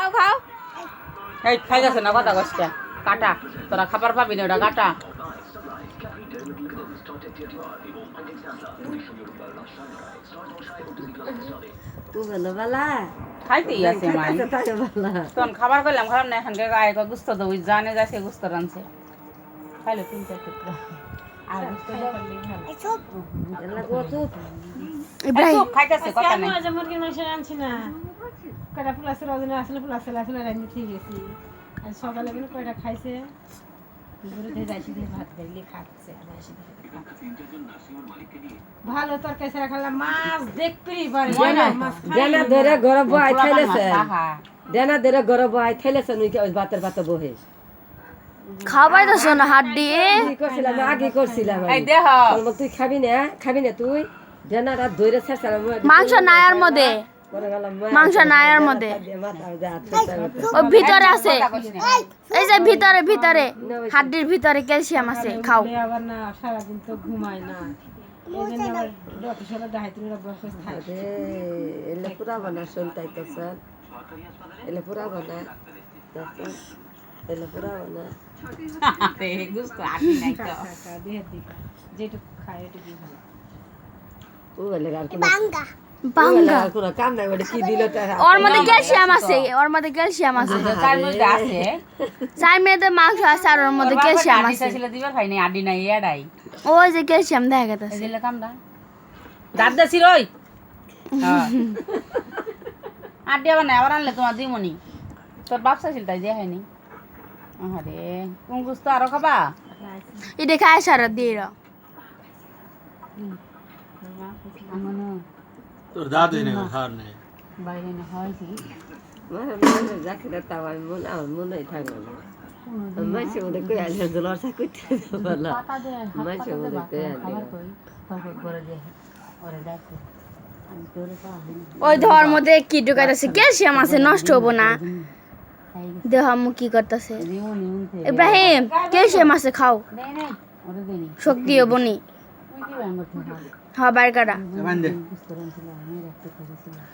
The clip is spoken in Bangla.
খাও খাও এই খাই যাচ্ছে না কথা কষ্ট কাটা তোরা খাবার পাবি না ওটা কাটা খাইতেই আছে মাই তখন খাবার করলাম খারাপ না এখানকার গায়ে গুস্ত তো ওই জানে যাচ্ছে গুস্ত রানছে খাইলে 3-4 টুকরা আর গুস্ত ইব্রাহিম খাইতেছে কথা নাই মুরগির মাংস রাঁধছি না কয়টা ফুলাছে রজনী আসলে ফুলাছে আসলে রাঁধি ঠিক আছে আর সকালে কিন্তু কয়টা খাইছে ভাত খাইলে খাচ্ছে ভালো তরকারি ছাড়া খেলাম মাছ দেখতেই পারে দেনা ধরে গরব আই খাইলেছে দেনা ধরে গরব আই খাইলেছে নুই ভাতের ভাত বহে খাবাই তো শোনা হাত দিয়ে কি করছিলাম আগে করছিলাম এই দেহ তুই খাবি না তুই দেনা রাত ধরে ছেড়ছিলাম মাংস নায়ার মধ্যে মাংস নায়ার মধ্যে ওই ভিতরে আছে এই যে ভিতরে ভিতরে হাড্ডির ভিতরে ক্যালসিয়াম আছে খাও আবার না সারাদিন তো ঘুমায় না এই জন্য আবার ডক্টর সাহেব ডাইতের অভ্যাস থাকে এলে পুরা বানা শুনতাই তো স্যার এলে পুরা বানা এলে পুরা বানা তে গুস্ত আটি নাই তো দেহের দিকে যেটুকু খায় এটুকু ভালো ও বলে আর কি বাঙ্গা আর কোন কাম নাই বলে কি দিল তারা ওর মধ্যে ক্যালসিয়াম আছে তার মধ্যে আছে চার মিনিটে মাংস আছে আর ওর মধ্যে ক্যালসিয়াম আটি আছে ছিল দিবার ভাই নাই আডি নাই এডাই ওই যে ক্যালসিয়াম দেখা গেছে দিলে কামডা দাঁত দেছি রই হ্যাঁ আডি আবার না আবার আনলে তোমার দিমনি তোর বাপ চাইছিল তাই দেখাই নি আরে কোন গুস্ত আরো খাবা এটা খায় সারা দিয়ে আমনো তোর দাদু নেই হার নেই বাইরে না হয়ছি মানে যাকে তাও আমি মনে থাকলো না মাইছে ওদের কই আইলে দলার সাকুইতে বলা পাতা দে মাইছে ওদের কই খাবার কই তারপর করে দে ওরে দেখো আমি তোরে পাই ওই ধর মধ্যে কি ঢুকাইতেছে ক্যালসিয়াম আছে নষ্ট হবো না দেহ আমু কি করতেছে দিওনি উনতে ইব্রাহিম ক্যালসিয়াম আছে খাও নেই নেই ওরে দেনি শক্তি হবো নি তুই কি ব্যায়াম করতে হ্যাঁ বাইর কাটা বান্ধে গুস্ত রানছিল আমি রাখতে করেছিলাম